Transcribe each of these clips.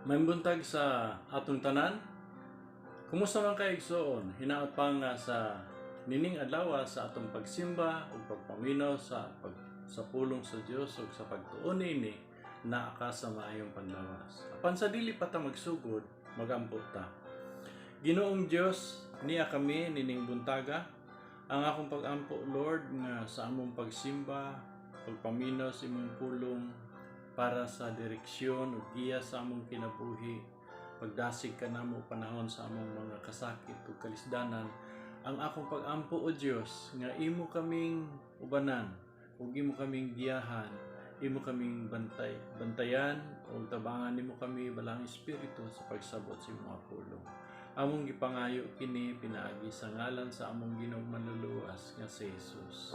May buntag sa atong tanan. Kumusta man kay igsoon? Hinaot pa nga sa nining adlaw sa atong pagsimba ug pagpaminaw sa pulong sa Dios ug sa pagtuon ini naa ka sa maayong panlawas. Apan sa dili pa ta magsugod, magampo ta. Ginoong Dios, niya kami nining buntaga. Ang akong pag-ampo, Lord, nga sa among pagsimba, pagpaminaw sa imong pulong para sa direksyon o giya sa among kinabuhi, pagdasig ka namo panahon sa among mga kasakit o kalisdanan. Ang akong pag-ampo, O Dios, nga imo kaming ubanan, o imo kaming giyahan, imo kaming bantayan o tabangan nimo kami balang espiritu sa pagsabot sa imong pulong. Among gipangayo kini pinaagi sa ngalan sa among Ginoong manluluwas nga si Jesus.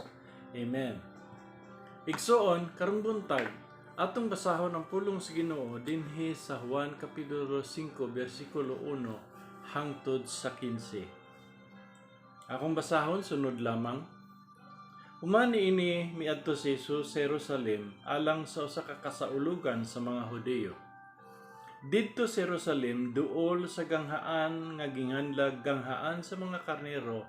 Amen. Igsoon karong buntag atong basahon ang pulong sa Ginoo dinhi sa Juan kapitulo 5 bersikulo 1 hangtod sa 15. Akong basahon sunod lamang. Umani ini miadto si Jesus sa Jerusalem alang sa usa ka kasaulugan sa mga Hudiyo. Didto sa Jerusalem duol sa ganghaan nga ginganlag ganghaan sa mga karnero,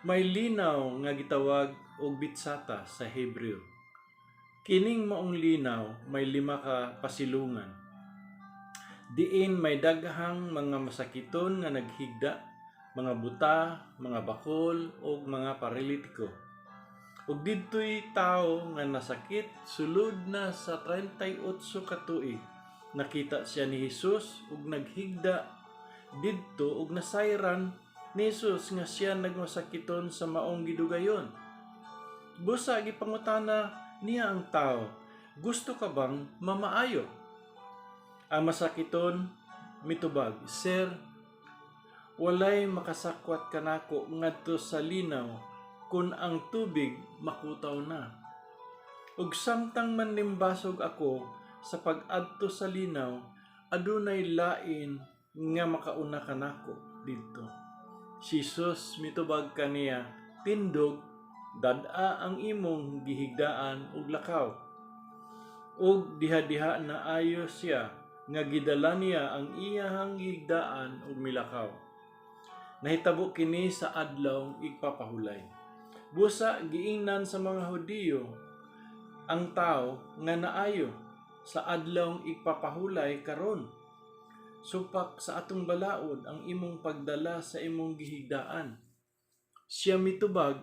may linaw nga gitawag og bitsata sa Hebreo. Kining maong linaw may 5 ka pasilungan. Diin may daghang mga masakiton nga naghigda, mga buta, mga bakol ug mga paralitiko. Ug didto'y tao nga nasakit sulod na sa 38 ka tuig. Nakita siya ni Jesus ug naghigda didto ug nasayran ni Jesus nga siya nagmasakiton sa maong gidugayon. Busa gipangutana niya ang tao, gusto ka bang mamaayo? Ang masakiton mitubag, Sir, walay makasakwat kanako ngadto sa linaw kun ang tubig makutaw na. Ug samtang man limbasog ako sa pag-adto sa linaw, adunay lain nga makauna kanako didto. Si Jesus mitubag kaniya, tindog, dad-a ang imong gihigdaan ug lakaw. Ug diha-diha na ayo siya nga gidala niya ang iyahang gihigdaan ug milakaw. Nahitabo kini sa adlaw igpapahulay. Busa giingnan sa mga Hudiyo ang tao nga naayo sa adlaw igpapahulay karon. Supak sa atong balaod ang imong pagdala sa imong gihigdaan. Siya mitubag,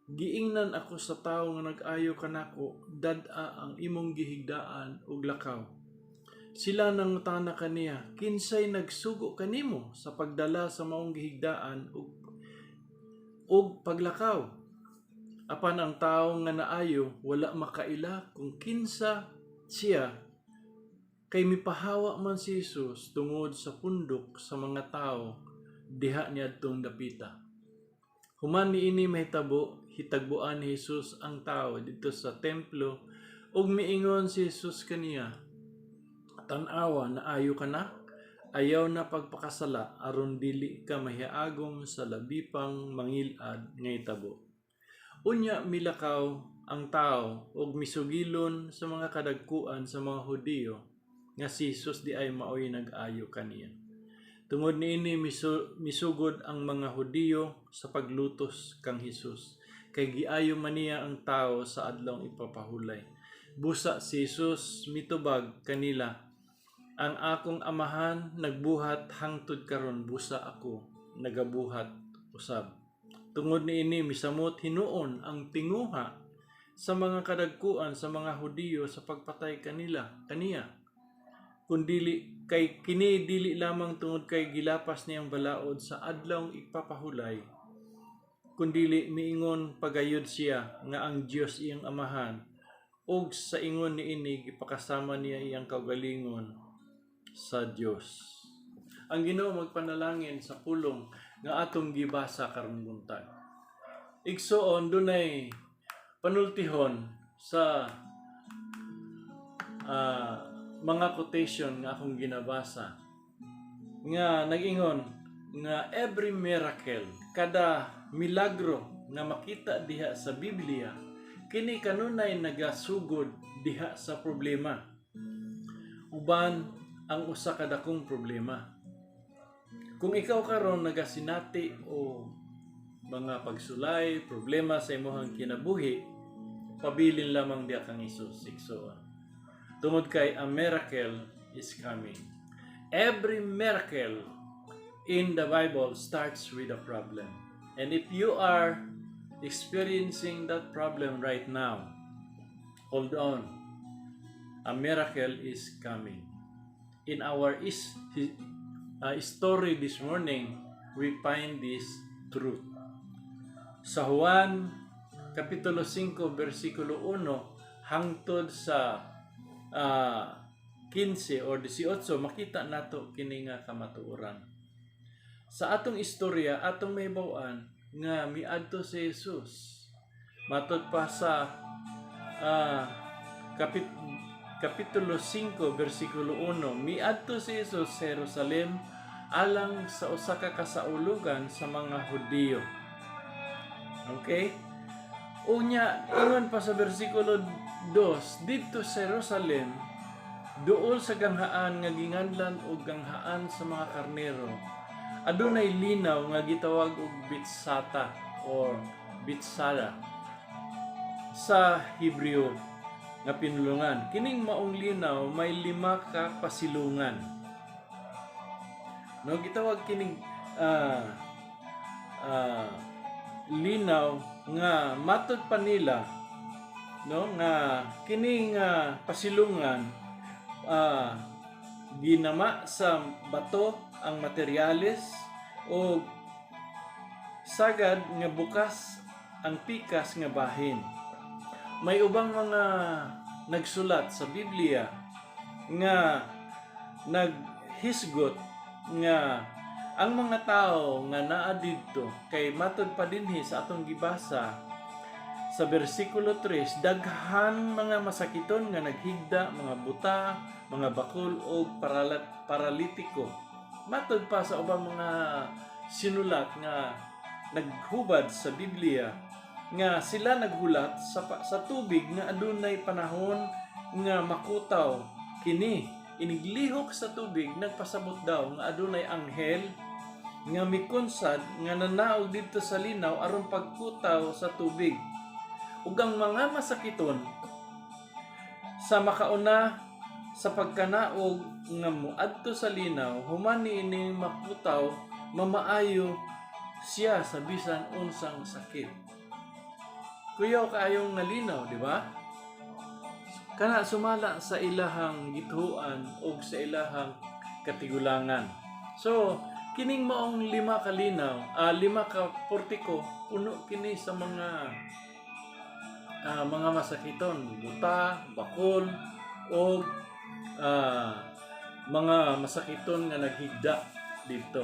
giingnan ako sa tawo nga nag-ayo kanako, dad-a ang imong gihigdaan ug lakaw. Sila nangutana kaniya, kinsay nagsugo kanimo sa pagdala sa maong gihigdaan ug paglakaw? Apan ang tawo nga naayo wala makaila kung kinsa siya, kay mipahawa man si Jesus tungod sa pundok sa mga tao diha niadtong dapita. Human niini mahitabo, hitagbuan ni Jesus ang tao dito sa templo ug miingon si Jesus kaniya, tan-awa na ayo ka na, ayaw na pagpakasala aron dili ka mahiagom sa labi pang mangilad nga hitabo. Unya milakaw ang tao ug misugilon sa mga kadagkuan sa mga Hudiyo nga si Jesus di ay maoy nag-ayo kaniya. Tungod niini misugod ang mga Hudiyo sa paglutos kang Jesus, kay giayo man niya ang tao sa adlaw ipapahulay. Busa si Jesus mitubag kanila, ang akong amahan nagbuhat hangtod karon, busa ako nagabuhat usab. Tungod niini misamot hinuon ang tinguha sa mga kadagkuan sa mga Hudiyo sa pagpatay kaniya. Kundili kay kini dili lamang tungod kay gilapas niyang balaod sa adlaw ipapahulay, kundili miingon pagayod siya nga ang Dios iyang amahan, ug sa ingon niini gipakasama niya iyang kaugalingon sa Dios. Ang Ginoo magpanalangin sa pulong nga atong gibasa karong buntag. Igsoon dunay panultihon sa mga quotation nga akong ginabasa nga nag-ingon nga every miracle, kada milagro nga makita diha sa Biblia, kini kanunay nagasugod diha sa problema. Uban ang usa ka dakong problema. Kung ikaw karon nagasinati o mga pagsulay, problema sa imong kinabuhi, pabilin lamang diya kang Hesus igsoon. Tungod kay a miracle is coming. Every miracle in the Bible starts with a problem. And if you are experiencing that problem right now, hold on. A miracle is coming. In our story this morning, we find this truth. Sa Juan Kapitulo 5, versikulo 1, hangtod sa 15 or 18, makita nato kini nga kamatuoran. Sa atong istorya, atong mahibaw-an nga miadto si Jesus. Matod pa sa Kapitulo 5, versikulo 1, miadto si Jesus sa Jerusalem alang sa usa ka kasaulugan sa mga Hudiyo. Okay? Unya, ingon pa sa versikulo 2, dito sa Jerusalem, duol sa ganghaan nga ginganlan og ganghaan sa mga karnero, adunay linaw nga gitawag og Bitsata or Bitsada sa Hebreo nga pinulungan. Kining maong linaw may 5 ka pasilungan. No, gitawag kining linaw nga matod pa nila, no, nga kining pasilungan ginama sa bato ang materyales o sagad nga bukas ang pikas nga bahin. May ubang mga nagsulat sa Biblia nga naghisgot nga ang mga tao nga naa didto kay matod pa dinhi sa atong gibasa sa bersikulo 3, daghan mga masakiton nga naghigda, mga buta, mga bakul o paralitiko. Matod pa sa ubang mga sinulat nga naghubad sa Biblia nga sila naghulat sa tubig nga adunay panahon nga makutaw kini. Iniglihok sa tubig, nagpasabot daw nga adunay anghel nga mikonsad nga nanaog dito sa linaw aron pagkutaw sa tubig. Ug ang mga masakiton sa makauna sa pagkanaog nga muadto sa linaw, human niini makutaw, mamaayo siya sa bisan unsang sakit. Kuyaw kaayong nalinaw, di ba? Kana sumala sa ilahang gituan o sa ilahang katigulangan. So, kining maong 5 ka linaw, 5 ka portiko, puno kini sa mga masakiton, buta, bakol, o mga masakiton nga naghigda dito.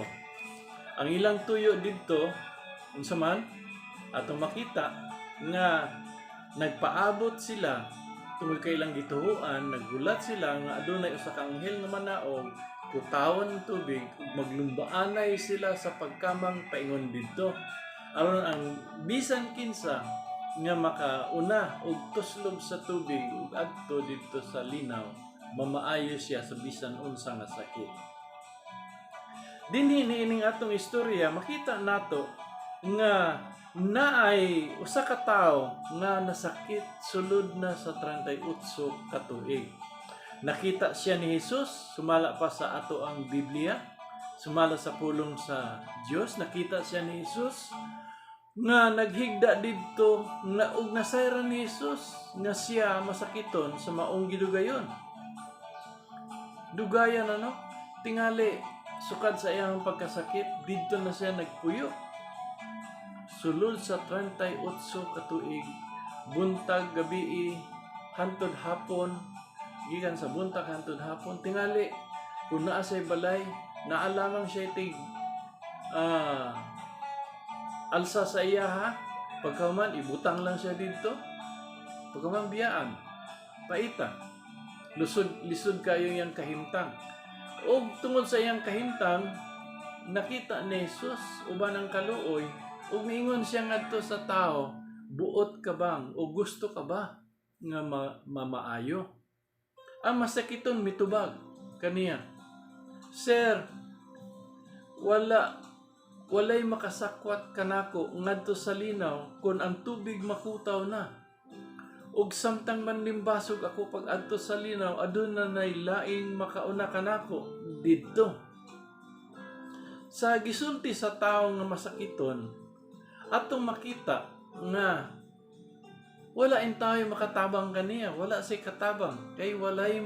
Ang ilang tuyo dito, unsa man, atong makita nga nagpaabot sila tungod kay ilang gituhuan, naggulat sila nga adunay usa ka anghel nga manaog, kutawan ng tubig, ug maglumbaanay sila sa pagkamang paingon didto. Aron ang bisan kinsa nga makauna og tuslob sa tubig ug adto didto sa linaw, mamaayo siya sa bisan unsa nga sakit. Dinhi niining atong istorya makita nato nga naay usa ka tawo nga nasakit sulod na sa 38 ka tuig. Nakita siya ni Jesus, sumala pa sa ato ang Biblia, sumala sa pulong sa Dios, nakita siya ni Jesus nga naghigda didto nga ug nasayran ni Jesus nga siya masakiton sa maong gidugayon. Dugayan tingali sukad sa iyang pagkasakit didto na siya nagpuyo. Sulod sa 38 ka tuig, buntag gabi hantod hapon, gikan sa buntag hantod hapon, tingali kung naa say balay, naa lamang siya tig alsa sa iya pagkaman ibutang lang siya dito, pagkaman biyaan, paita, lisod kayo yang kahimtang. O tungod sa iyang kahimtang, nakita ni Jesus uban ang kaluoy, ug miingon siya ngadto sa tao, buot ka bang o gusto ka ba nga mamaayo? Ang masakiton mitubag kaniya, Sir, walay makasakwat kanako ngadto sa linaw kun ang tubig makutaw na. Ug samtang manlimbasog ako pag adto sa linaw, aduna nay laing makauna kanako didto. Sa gisulti sa tawo nga masakiton, atong makita nga wala in tayo makatabang kaniya, wala say katabang, kay walay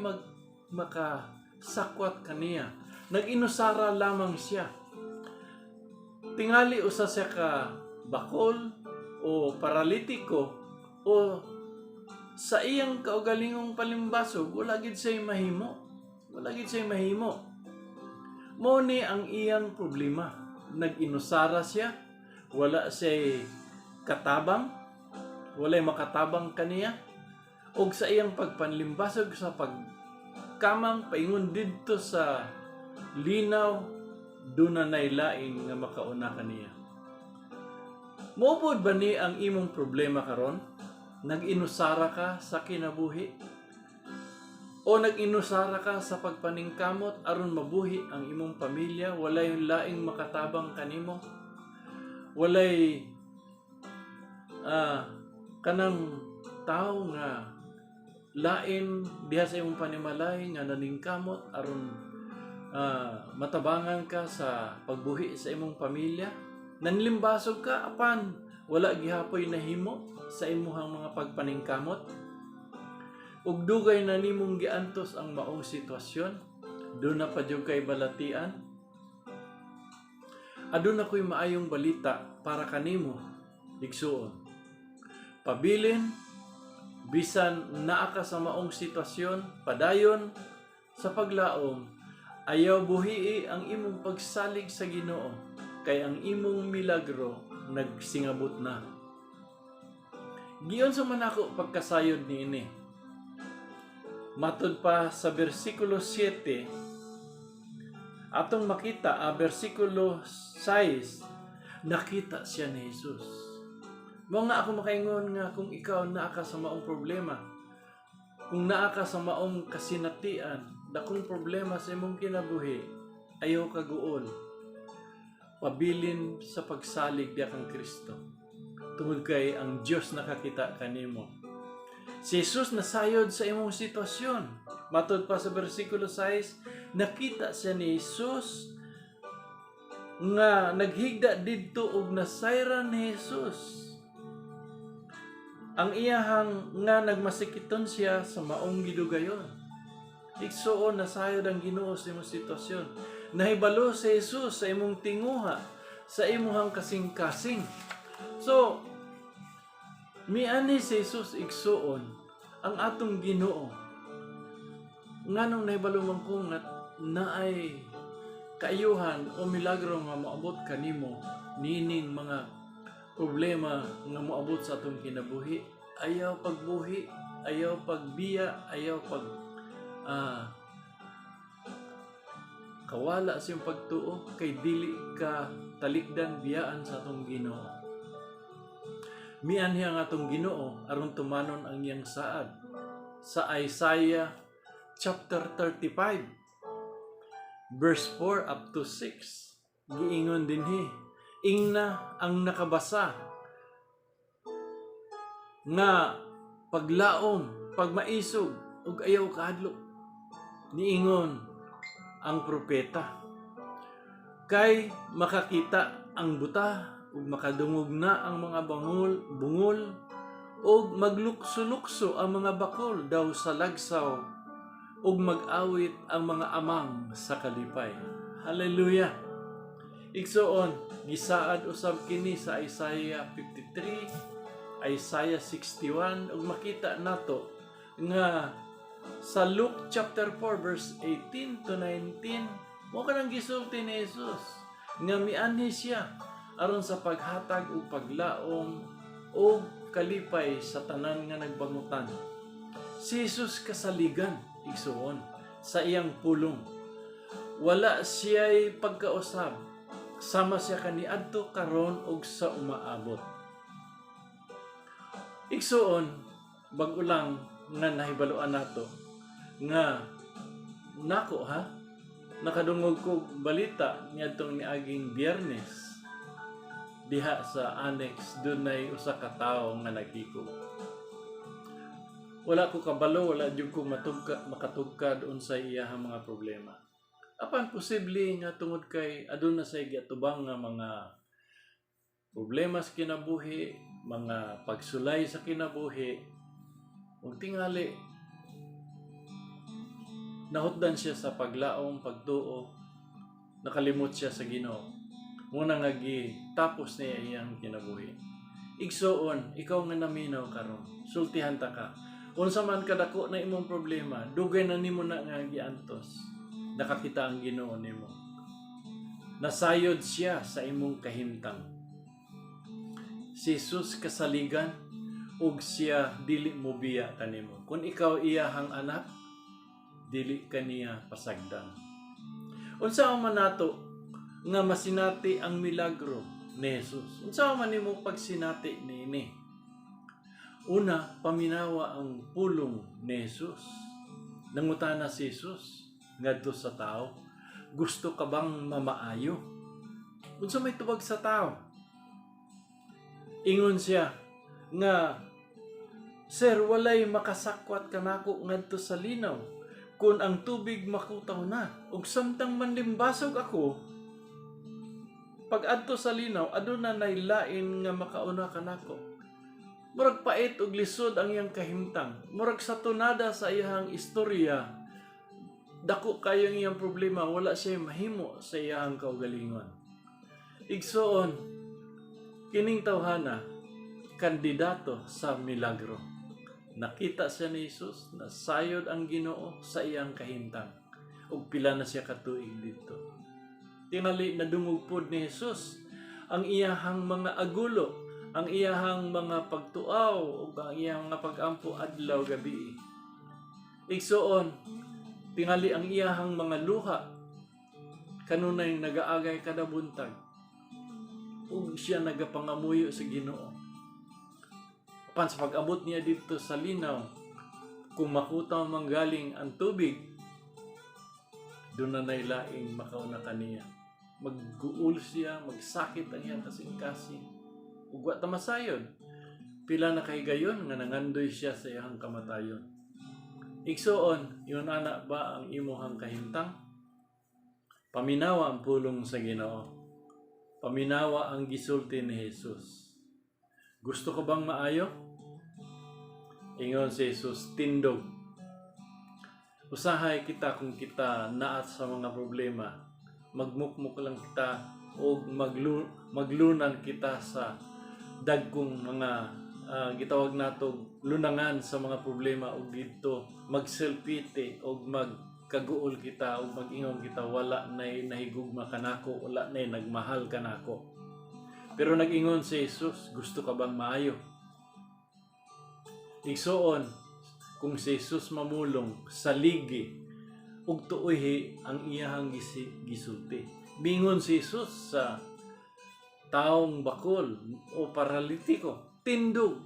makasakwat kaniya. Nag-inusara lamang siya. Tingali usa siya ka bakol o paralitiko o sa iyang kaugalingong palimbasog, wala gid say mahimo. Wala gid say mahimo. Mo ni ang iyang problema. Nag-inusara siya, wala say katabang, walay makatabang kaniya, og sa iyang pagpanlimbasog sa pagkamang paingon didto sa linaw, duna nay lain nga makauna kaniya. Moopod ba ni ang imong problema karon? Nag-inusara ka sa kinabuhi? O nag-inusara ka sa pagpaningkamot aron mabuhi ang imong pamilya? Walay laing makatabang kanimo? Walay kanang tao nga lain diha sa imong panimalay nga naningkamot aron matabangan ka sa pagbuhi sa imong pamilya? Nanlimbasog ka apan wala gihapoy nahimo sa imuhang mga pagpaningkamot? Ug dugay na nimong giantos ang maong sitwasyon, do na pa jud kay balatian. Aduna ko'y maayong balita para kanimo, igsuon. Pabilin, bisan naa ka sa maong sitwasyon, padayon sa paglaom, ayaw buhii ang imong pagsalig sa Ginoo, kay ang imong milagro nagsingabot na. Giyon sa manako pagkasayod niini. Matud pa sa bersikulo 7, atong makita, bersikulo 6, nakita siya ni Jesus. Mga ako makaingon nga kung ikaw naa ka sa maong problema, kung naa ka sa maong kasinatian, dakong problema sa imong kinabuhi, ayaw ka guol. Pabilin sa pagsalig diya kang Kristo. Tungod kay ang Diyos nakakita kanimo. Si Jesus nasayod sa imong sitwasyon. Matod pa sa bersikulo 6, nakita siya ni Jesus nga naghigda didto og nasayran ni Jesus. Ang iyahang nga nagmasikiton siya sa maong gidugayon. Igsuon nasayod ang Ginoo sa imong sitwasyon. Nahibalo si Jesus sa imong tinguha, sa imong kasing-kasing. So, miani si Jesus igsuon ang atong Ginoo. Nganong nahibalo man ko nga naay kaayuhan o milagro nga maabot kanimo nining mga problema nga moabot sa atong kinabuhi. Ayaw pagbuhi, ayaw pagbiya, ayaw kawala sa iyong pagtuo, kay dili ka talikdan biyaan sa atong Ginoo. Mianhi ang atong Ginoo aron tumanon ang iyang saad. Sa Isaiah chapter 35 verse 4 up to 6, giingon dinhi, ingna ang nakabasa nga paglaom, pagmaisog ug ayaw kahadlok, niingon ang propeta. Kay makakita ang buta ug makadungog na ang mga bungol ug maglukso-lukso ang mga bakol daw sa lagsaw ug mag-awit ang mga amang sa kalipay. Hallelujah! Igsuon, gisaad usab kini sa Isaiah 53, Isaiah 61 ug makita nato nga sa Luke chapter 4 verse 18 to 19, mo kanang gisulti ni Jesus nga mianhi siya aron sa paghatag ug paglaom ug kalipay sa tanan nga nagbangutan. Si Jesus kasaligan, igsuon, sa iyang pulong. Wala siya'y pagkausab, sama siya kaniadto karon ug sa umaabot. Igsuon, bag-o lang nga nahibaluan nato nga nako nakadungog ko balita niadtong niaging Biyernes diha sa annex dunay usa ka tawo nga nagikog. Wala ko kabalo, wala jud ko makatugkad unsay iyahang mga problema. Apan posible nga tungod kay aduna say giatubang nga mga problema sa kinabuhi, mga pagsulay sa kinabuhi, ug tingali nahutdan siya sa paglaom, pagtuo, nakalimot siya sa Ginoo. Muna nga tapos niya iyang kinabuhi. Igsoon, ikaw nga naminaw karon, sultihan ta ka. Unsa man kadako na imong problema, dugay na nimo na nga giantos. Nakakita ang Ginoo nimo. Nasayod siya sa imong kahimtang. Si Jesus kasaligan ug siya dili mo biya kanimo. Kung ikaw iyahang anak, dili kaniya pasagdan. Unsa man nato nga masinati ang milagro ni Jesus? Unsa man nimo pagsinati niini? Una, paminawa ang pulong ni Jesus. Nangutana si Jesus ngadto sa tao, gusto ka bang mamaayo? Unsa may tubag sa tao? Ingon siya nga, Sir, walay makasakwat kanako ngadto sa linaw. Kung ang tubig makutaw na, ug samtang manlimbasog ako, pag adto sa linaw, aduna nay lain nga makauna kanako. Murag pait ug lisod ang iyang kahimtang. Murag sa tunada sa iyang istorya, dako kayo ang iyang problema, wala siya mahimo sa iyang kaugalingon. Igsoon, kining tawhana, kandidato sa milagro. Nakita siya ni Jesus, nasayod ang Ginoo sa iyang kahimtang. Ug pila na siya katuig dito. Tingali nadungog pod ni Jesus ang iyahang mga agulo, ang iyahang mga pagtuaw, ug ang iyahang mga pag-ampo adlaw gabi. Igsoon, tingali ang iyahang mga luha, kanunay nagaagay kada buntag, ug siya nagapangamuyo sa Ginoo. Apan sa pag-abot niya dito sa linaw, kung makutaw manggaling ang tubig, doon na nailaing makauna kaniya. Magguul siya, magsakit ang iyang kasing-kasing. Ug wa ta masayod. Pila na kay gayon nga nangandoy siya sa iyang kamatayon. Igsoon, yun ana ba ang imuhang kahimtang? Paminawa ang pulong sa Ginoo. Paminawa ang gisulti ni Jesus. Gusto ko bang maayo? Ingon si Jesus, tindog. Usahay kita kung kita naat sa mga problema. Magmukmuk lang kita o maglunan kita sa dagkong mga gitawag nato lunangan sa mga problema o dito magselpite o magkaguol kita o magingon kita wala nay nahigugma kanako, wala nay nagmahal kanako. Pero nagingon si Jesus, gusto ka bang maayo? Igsoon, kung si Jesus mamulong saligi ug tuoy ang iyahang gisulti. Bingon si Jesus sa taong bakol o paralitiko, tindog.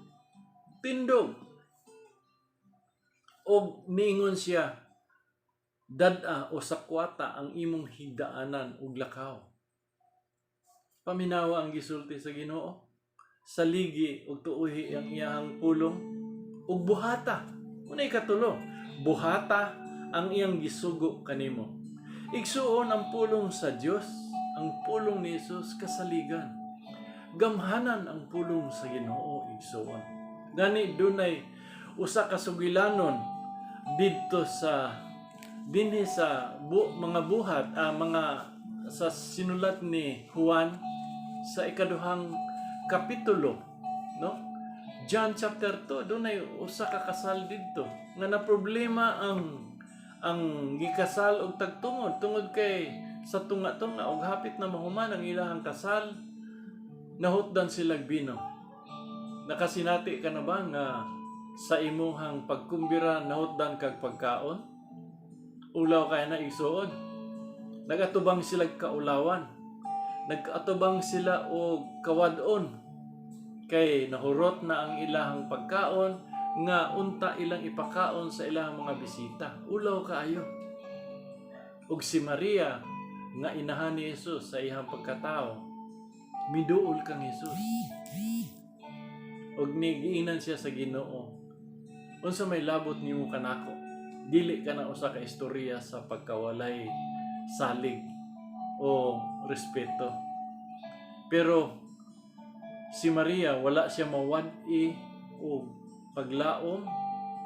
Og niingon siya, dad-a o sakwata ang imong higdaanan ug lakaw. Paminawa ang gisulti sa Ginoo, saligi ug tuoy ang iyahang pulong ug buhata. Unay katulo, buhata ang iyang gisugo kanimo. Igsuon ang pulong sa Dios, ang pulong ni Jesus kasaligan. Gamhanan ang pulong sa Ginoo, igsuon. Gani dunay usa ka sugilanon didto sa dinhi sa mga buhat, mga sa sinulat ni Juan sa ikaduhang kapitulo, no? John chapter 2, dunay usa ka kasal didto nga na problema ang gikasal og tagtungod tungod kay sa tunga-tunga og hapit na mahuman ang ilahang kasal, nahutdan sila bino. Nakasinati ka na ba nga sa imuhang pagkumbira nahutdan kag pagkaon? Ulaw kay na igsuon. Nagatubang sila kaulawan. Nagatubang sila og kawadon. Kay nahurot na ang ilahang pagkaon nga unta ilang ipakaon sa ilahang mga bisita. Ulaw kaayo. ug si Maria nga inahan ni Jesus sa iyang pagkatao, miduol kang Jesus. Ug nigiinan siya sa Ginoo, unsa may labot nimo kanako? Dili ka na usa ka istorya sa pagkawalay salig o respeto. Pero si Maria wala siya mawad-i o paglaom,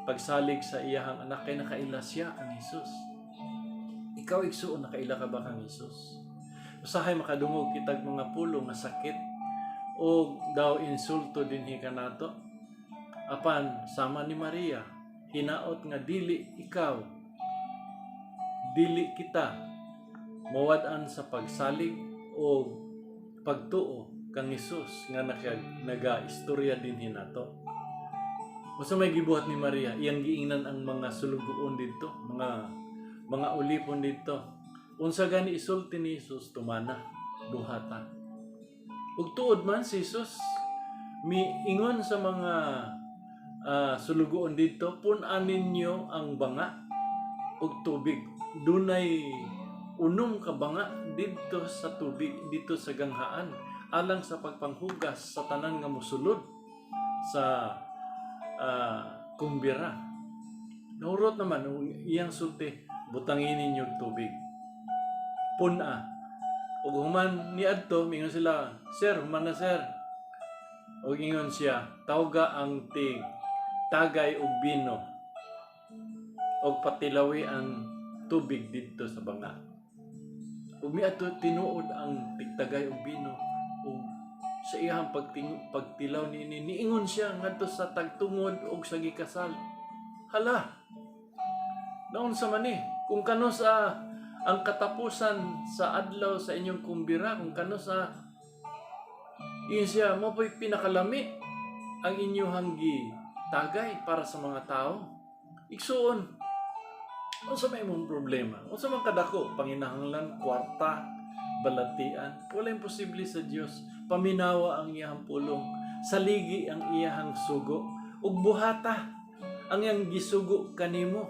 pagsalig sa iyahang anak kay nakaila siya kang Jesus. Ikaw igsuon nakaila ka ba kang Jesus? Usahay makadungog kitag mga pulong nga sakit o daw insulto dinhi kanato. Apan sama ni Maria, hinaot nga dili kita mawad-an sa pagsalig o pagtuo kang Jesus nga naga-istorya dinhi nato. Usa may gibuhat ni Maria, iyang giingnan ang mga sulugoon dito, mga ulipon dito. Unsa gani isulti ni Jesus tumana, buhata. Ug tuod man si Jesus miingon sa mga sulugoon dito, pun-an ninyo ang banga ug tubig. Dunay unom ka banga dito sa tubig, dito sa ganghaan, alang sa pagpanghugas sa tanan nga mosulod sa kumbira. Naurot naman iyang sulti, butangin ninyo tubig. Puna. Ug human niadto, mingon sila, "Sir, human na sir." Ug ingon siya, "Tawga ang tagay og bino ug patilawi ang tubig dito sa banga." Ug miadto tinuod ang tigtagay og bino ug sa iyang pagtilaw niingon siya ngadto sa tagtungod ug sa gikasal. Hala, naon sa man kung kano sa ang katapusan sa adlaw sa inyong kumbira, kung kano sa iyon siya mo po'y pinakalami ang inyong tagay para sa mga tao. Igsuon, unsa may imong problema? Unsa man kadako panginahanglan, kwarta, balatian? Wala imposible sa Dios. Paminawa ang iyang pulong, saligi ang iyang sugo, ug buhata ang iyang gisugo kanimo.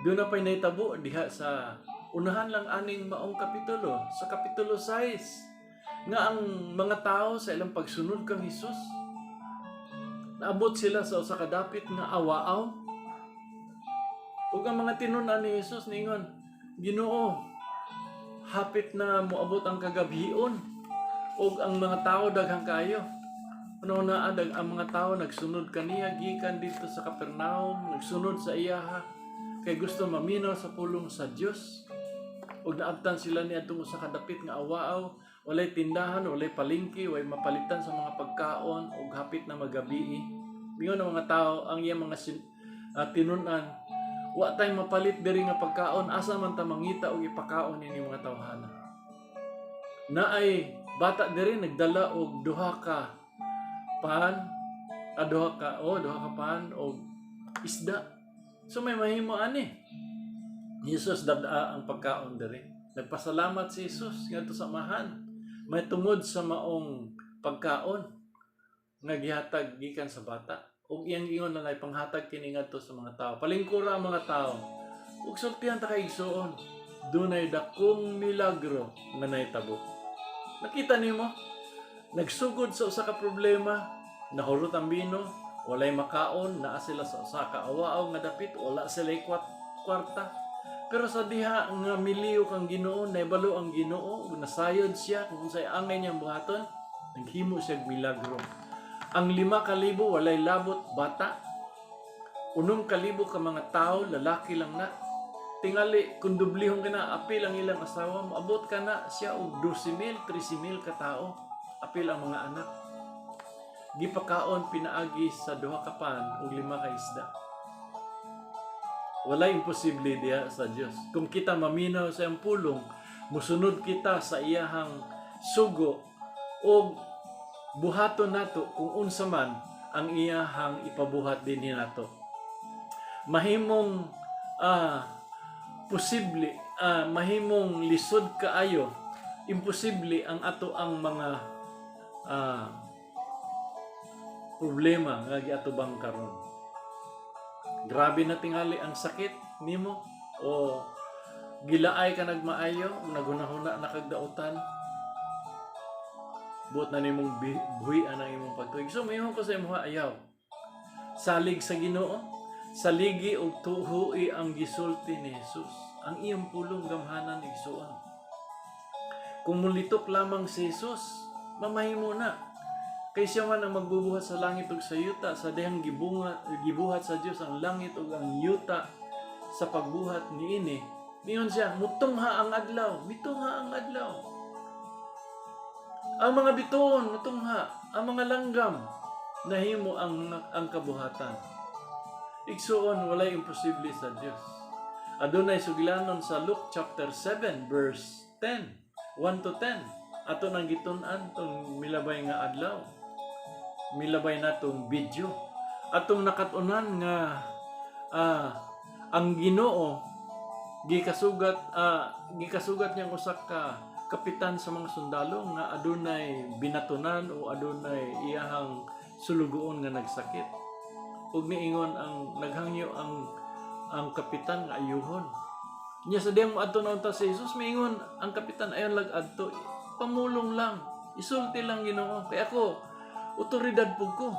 Doon na pa'y naitabo diha sa unahan lang aning maong kapitulo, sa kapitulo 6, nga ang mga tao sa ilang pagsunod kang Jesus, naabot sila sa usa ka dapit nga awaaw. Ug ang mga tinun-an ni Jesus ningon, "Ginoo, hapit na moabot ang kagabhion, ug ang mga tao daghang kayo." Ano na ang mga tao nagsunod kaniya gikan dito sa Capernaum, nagsunod sa iyaha kay gusto maminaw sa pulong sa Dios. Ug naabtan sila niadtong sa kadapit nga awaaw, walay tindahan, walay palengke, walay mapalitan sa mga pagkaon ug hapit na magabii. Mingon ang mga tao ang iyang mga tinun-an, "Wa tay mapalit diri nga pagkaon, asa man ta mangita og ipakaon ini mga tawhana?" Naay bata diri nagdala og duha ka pan og isda. So may mahimo ani. Jesus dada ang pagkaon diri. Nagpasalamat si Jesus ngadto sa amahan. May tungod sa maong pagkaon nga gihatag gikan sa bata. Ug iyang ingon na lay panghatag kini ngadto sa mga tao. Palingkura ang mga tao. Ug sultihan ta kay igsuon. Dunay dakong milagro nga nahitabo. Nakita nimo? Nagsugod sa usa ka problema, nahurot ang bino, walay makaon, naa sila sa usa ka awaaw nga dapit, wala sila kwarta. Pero sa diha nga miliyo kang Ginoo, naibalo ang Ginoo, nasayod siya kung unsay angay niyang buhaton, naghimo siya milagro. Ang 5,000 walay labot bata, 6,000 ka mga tao, lalaki lang na. Tingali kung dublihon ka na, apil ang ilang asawa, maabot ka na siya og 12,000, 13,000 ka tao, apil ang mga anak. Gipakaon pinaagi sa 2 ka pan ug 5 ka isda. Walay imposible diha sa Dios. Kung kita maminaw sa iyang pulong, musunod kita sa iyahang sugo o buhaton nato kung unsa man ang iyahang ipabuhat dinhi nato. Mahimong posible, mahimong lisod kaayo, imposible ang ato ang mga problema nga giatubang karon. Grabe na tingali ang sakit nimo, O gilaay ka nagmaayo, nagunahuna na kagdautan, buot na nimong buhian ang imong pagtuig. So mayroon ko sa imong ayaw. Salig sa Ginoo, saligi og tuhui ang gisulti ni Jesus. Ang iyang pulong gamhanan igsuon. Kung mulitok lamang si Jesus, mamahimo na. Kay siya man ang magbubuhat sa langit ug sa yuta, sa dihang gibuhat sa Dios ang langit ug ang yuta sa pagbuhat niini. Niyon siya, mutungha ang adlaw, mitungha ang adlaw. Ang mga bituon, mutungha, ang mga langgam, nahimo ang kabuhatan. Igsuon, walay imposible sa Dios. Adunay suglanon sa Luke chapter 7 verse 10, 1-10. Ato nang gitun-an tong milabay nga adlaw. Milabay natong video. Atong nakatunan nga ang Ginoo gikasugat niyang usa ka kapitan sa mga sundalo nga adunay binatunan o adunay iyahang sulugoon nga nagsakit. Ug niingon ang naghangyo ang kapitan nga ayuhon. Nya sa diyang moadto na unta si Jesus, miingon ang kapitan ayon lag adto, pamulong lang, isulti lang Ginoo. Kay ako otoridad pug ko.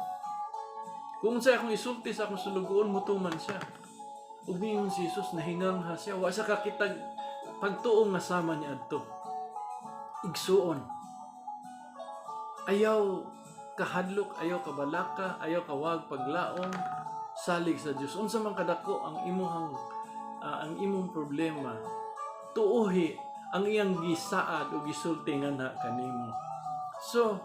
Kung sa akong isulti sa akong sulugoon, mutuman siya. Ug niingon si Jesus, nahingangha siya, wa sa kakitag pagtuong nga sama niya adto. Igsuon. Ayaw kahadlok, ayaw kabalaka, ayaw kawag paglaom, salig sa Dios. Unsa man kadako ang imong problema, tuohi ang iyang gisaad o gisulti nga na kanimo. So,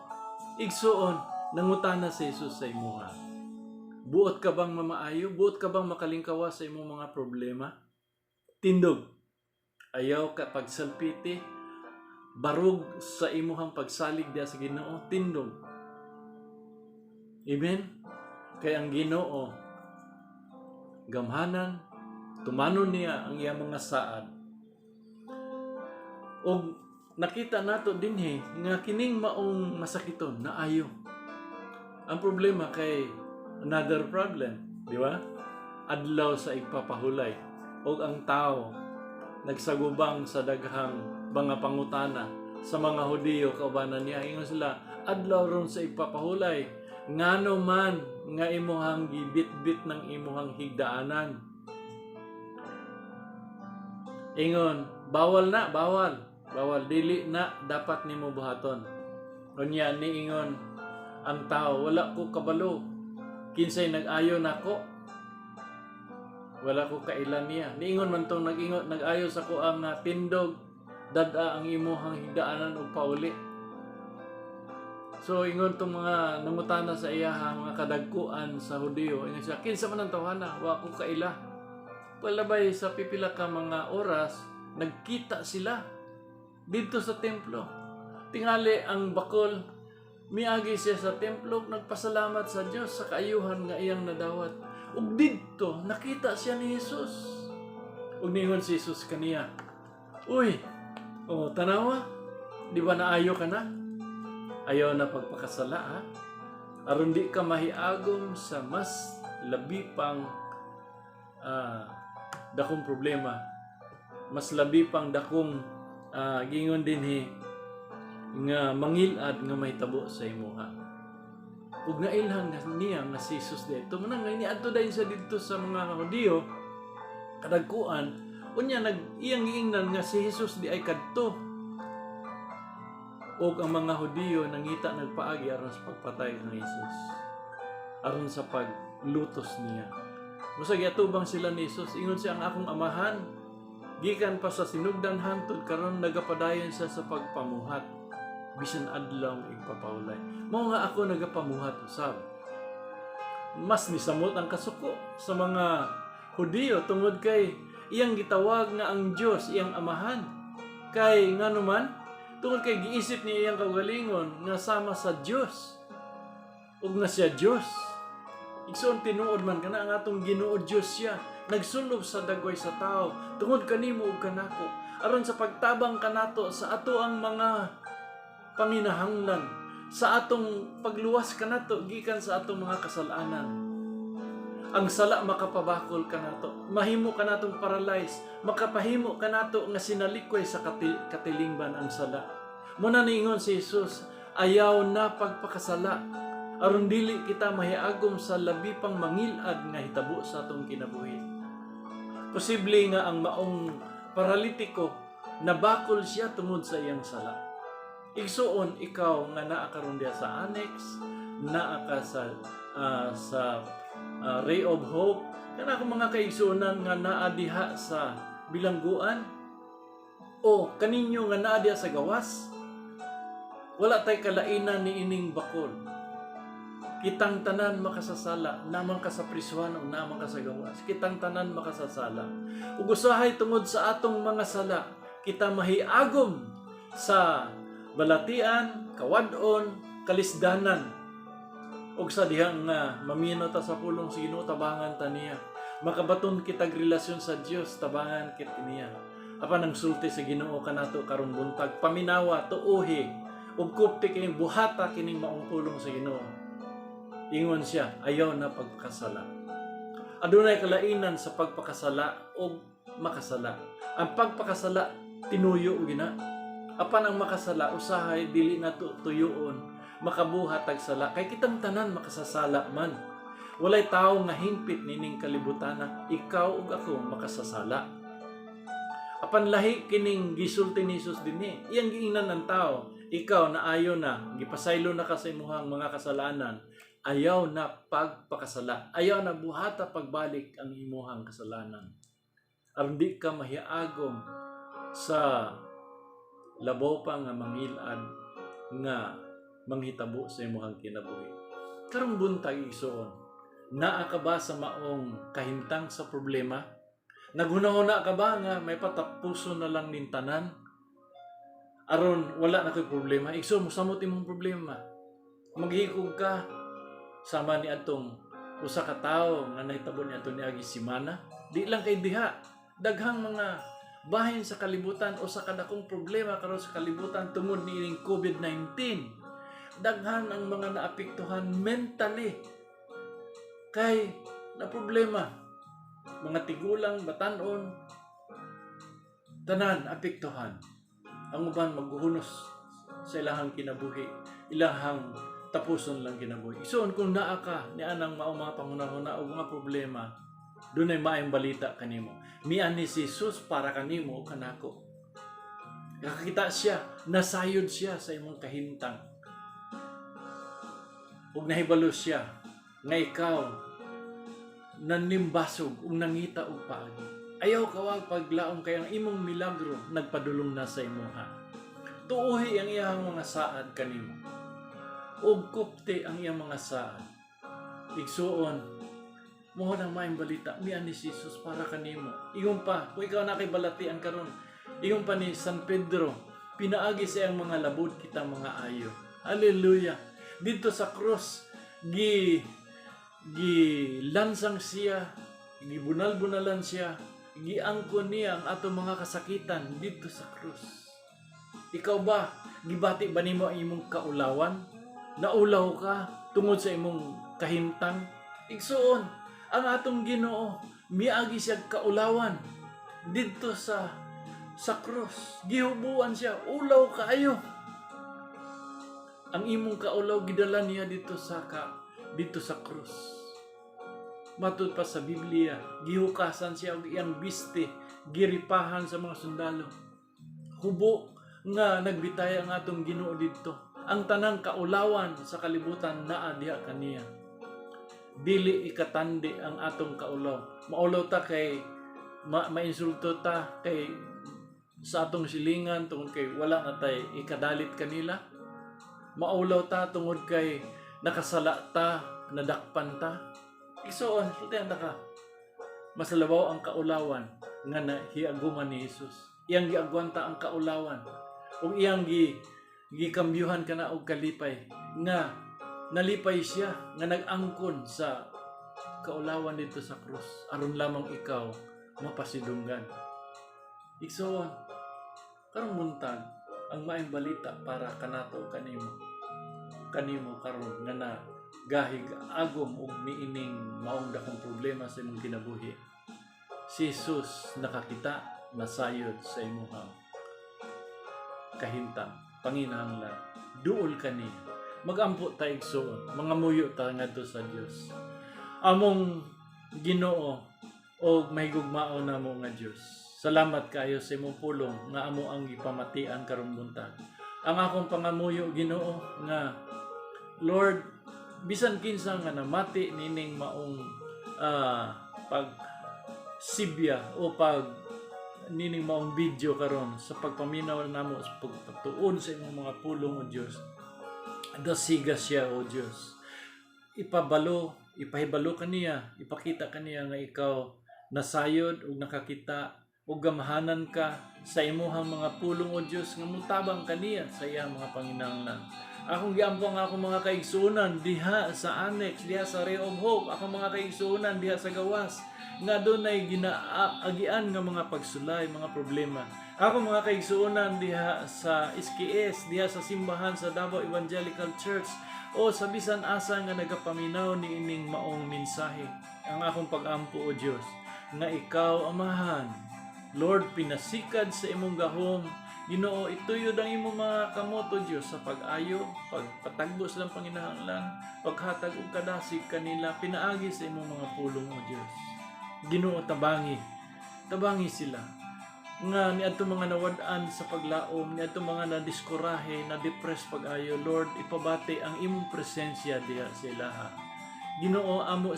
igsuon, nangutana si Jesus sa imuha. Buot ka bang mamaayo? Buot ka bang makalingkawa sa imong mga problema? Tindog. Ayaw ka pagsalpiti, barug sa imuhang pagsalig diya sa Ginoo, tindog. Amen? Kay ang Ginoo, gamhanan, tumanon niya ang iyang mga saad. O nakita nato dinhi nga kining maong masakiton na ayo. Ang problema kay another problem, di ba? Adlaw sa ipapahulay. O ang tao nagsagubang sa daghang mga pangutana sa mga Hudiyo kaubanan niya. Ingon sila, adlaw ron sa ipapahulay. Ngano man nga imuhang gibit-bit ng imuhang higdaanan. Ingon, bawal na, bawal. Bawal, dili na dapat nimo buhaton. Unya ni ingon ang tao, wala ko kabalo. Kinsay nag-ayo nako. Wala ko kailan niya. Niingon man tong nag-ayo sa ko ang tindog, dada ang imuhang higdaanan og pauli. So ingon tong mga nangutana sa iya mga kadagkuan sa Hudiyo, ingon siya, kinsa man ang tawhana, wa ko kaila. Palabay sa pipila ka mga oras, nagkita sila dito sa templo. Tingali ang bakol, miagi siya sa templo, nagpasalamat sa Dios sa kaayuhan nga iyang nadawat. Ug didto nakita siya ni Jesus. Ug ningon si Jesus kaniya, uy, tanawa, di ba naayo ka na? Ayaw na pagpakasala, ha? Aron di ka mahiagom sa mas labi pang dakong problema. Mas labi pang dakong gingon dinhi nga mangilad nga mahitabo sa imuha. Ug nailhan niya nga si Jesus dito. Manang niadto dayon sa dito sa mga Hudiyo kadagkuan, unya iyang giingnan nga si Jesus di ay kadto. O ang mga Hudiyo nangita nagpaagi aron sa pagpatay ng Jesus, aron sa paglutos niya. Musag atubang sila ni Jesus, ingon siya, ang akong amahan gikan pa sa sinugdan hangtod karon nagapadayon siya sa pagpamuhat bisan adlaw ipapawlay. Mao nga ako nagapamuhat usab. Mas nisamot ang kasuko sa mga Hudiyo tungod kay iyang gitawag nga ang Dios iyang amahan. Kay nganuman tungod kay giisip niya iyang kaugalingon nga sama sa Dios ug nga siya Dios. Igsoon tinuod man kana ang atong Ginoo Dios siya, nagsulob sa dagway sa tao tungod kanimo ug kanako aron sa pagtabang kanato sa ato ang mga panginahanglan, sa atong pagluwas kanato gikan sa atong mga kasalanan. ang sala makapabakol ka nato. Mahimo ka natong paralyze, makapahimo ka nato nga sinalikoy sa katilingban ang sala. Muna niingon si Jesus, ayaw na pagpakasala. Aron dili kita mahiagom sa labi pang mangilad nga hitabo sa atong kinabuhi. Posible nga ang maong paralitiko nabakol siya tungod sa iyang sala. Igsuon ikaw nga naa karon diha sa annex, naa ka sa Ray of Hope, kana akong mga kaigsuonan nga naa diha sa bilangguan o kaninyo nga naa diha sa gawas. Wala tay kalainan ni ining bakol. Kitang tanan makasasala, naman ka sa prisuhan o naman ka sa gawas. Kitang tanan makasasala. Ug usahay tungod sa atong mga sala, kita mahiagom sa balatian, kawadon, kalisdanan. Ug sa dihang nga mamino ta sa pulong sa Ginoo, tabangan ta niya. Makabaton kitag relasyon sa Dios, tabangan kit niya. Apan ang sulti sa Ginoo kanato karon buntag, paminawa, tuohi, ug kupti kining buhata kining maong pulong sa Ginoo. Ingon siya, ayaw na pagpakasala. Adunay kalainan sa pagpakasala o makasala. Ang pagpakasala, tinuyo gina. Apan ang makasala, usahay, dili na tuyoon, makabuhat tag sala. Kay kitang tanan makasasala man. Walay tao nga hingpit nining kalibutana, ikaw ug ako makasasala. Apan lahi kining gisulti ni Jesus dinhi. Iyang giingnan ng tao, ikaw na ayo na, gipasaylo na ka sa imuhang mga kasalanan. Ayaw na pagpakasala. Ayaw na buhata pagbalik ang imuhang kasalanan. Aron di ka mahiagom sa labaw pa nga mangilad nga manghitabo sa imuhang kinabuhi. Karong buntag igsoon, naa ka ba sa maong kahimtang sa problema? Naghunahuna ka ba nga may patapuson na lang nin tanan? Aron wala na kay problema. Igsoon mo samot imong problema. Maghikog ka sama ni atong usa ka tawo nga nahitabo ni atong niagi semana, di lang kay diha, daghang mga bahin sa kalibutan o sa kadakong problema karon sa kalibutan tungod niining COVID-19. Daghan ang mga naapektuhan mentally kay na problema. Mga tigulang, batanon, tanan apektuhan. Ang uban maghuhunos sa ilahang kinabuhi, ilahang tapuson lang kinabuhi. Isoon kung naa ka ni anang mao mga panghunahuna o mga problema, dunay maayong balita kanimo. Mian ni Jesus para kanimo kanako. Nakakita siya, nasayod siya sa imong kahintang. Ug nahibalo siya nga ikaw nanimbasog ug nangita og paagi. Ayaw kawag paglaom kay ang imong milagro nagpadulong na sa imuha. Tuohi ang iyang mga saad kanimo. Ug kupte ang iyang mga saad. Igsuon, mo nang maayong balita, mian ni Jesus para kanimo. Ingon pa, kung ikaw na kay balatian karon, ingon pa ni San Pedro, pinaagi sa iyang mga labod kita mga ayo. Hallelujah. Dito sa cross, lansang siya, gibunal-bunalan siya, giangkon niya ang atong mga kasakitan dito sa cross. Ikaw ba, gibati ba nimo ang imong kaulawan? Naulaw ka tungod sa imong kahimtang? Igsuon, ang atong Ginoo miagi siya kaulawan didto sa cross. Gihubuan siya, ulaw kaayo. Ang imong kaulaw gidala niya dito sa cross. Matud pa sa Biblia, gihukasan siya og iyang biste, giripahan sa mga sundalo. Hubo nga nagbitay ang atong Ginoo didto. Ang tanang kaulawan sa kalibutan naa diha kaniya. Dili ikatandi ang atong kaulaw. Maulaw ta kay mainsulto ta kay sa atong silingan tungod kay wala na tay ikadalit kanila. Maulaw ta tungod kay nakasala ta, nadakpan ta. Igsoon, sultihan ta ka. Mas labaw ang kaulawan nga nahiaguman ni Jesus. Iyang giagwan ta ang kaulawan. Ug iyang gikambyuhan ka na og kalipay nga nalipay siya nga nag-angkon sa kaulawan dito sa krus aron lamang ikaw mapasidunggan. Igsoon, karong buntag ang maayong balita para kanato kanimo karon nga na gahig agom ug niining maong dakong problema sa imong kinabuhi. Si Jesus nakakita, nasayod sa imong kahintang, panginahanglan. Duol kani. Magampo ta igsoon, mga muyo ta ngadto sa Dios. Among Ginoo o mahigugmao namo nga Dios. Salamat kayo sa imong pulong nga amo ang gipamatian karong buntag. Ang akong pangamuyo Ginoo nga Lord, bisan kinsa nga namati nining maong pag sibya o pag nining maong video karon sa pagpaminaw namo sa pagpatuon sa imong mga pulong o Dios. Dasiga siya o Dios. Ipahibalo kaniya, ipakita kaniya nga ikaw nasayod ug nakakita ug gamahanan ka sa imuhang mga pulong o Dios nga mutabang kaniya sa iyang mga panginahanglan. Akong giampo ang akong mga kaigsuonan diha sa Annex, diha sa Ray of Hope, akong mga kaigsuonan diha sa gawas nga dunay ginaagian nga mga pagsulay, mga problema. Akong mga kaigsuonan diha sa SKS, diha sa simbahan sa Davao Evangelical Church o sa bisan asa nga nagapaminaw niining maong mensahe. Ang akong pag-ampo o Dios nga ikaw amahan, Lord, pinasikad sa imong gahom, Ginoo, ituyod ang imong mga kamot o Dios sa pag-ayo, pagpatagbo sa panginahanglan, paghatag og kadasig kanila, pinaagi sa imong mga pulong o Dios. Ginoo, tabangi sila nga niadto mga nawad-an sa paglaom, niadto mga nadiskurahe, na-depress pag-ayo, Lord, ipabati ang imong presensya diha sa ilaha. Ginoo, ako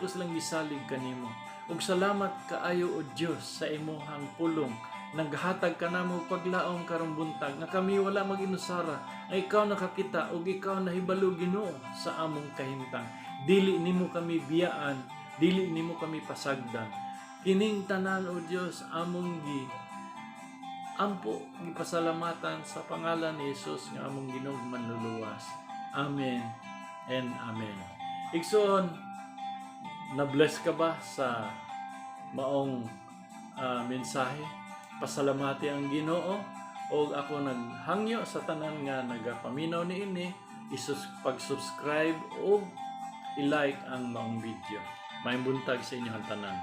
silang gisalig kanimo. Ug salamat kaayo o Dios sa imong pulong. Naghatag ka namo paglaom karong buntag nga kami wala mag-inusara, nga ikaw nakakita ug ikaw nahibalo Ginoo sa among kahimtang. Dili nimo kami biyaan, dili nimo kami pasagdan. Kining tanan o Dios among gipasalamatan sa pangalan ni Jesus nga among Ginoong manluluwas. Amen and amen. Igsoon, na-bless ka ba sa maong mensahe? Pasalamati ang Ginoo o ako naghangyo sa tanan nga nagapaminaw niini pag-subscribe o i-like ang maong video. May buntag sa inyong tanan.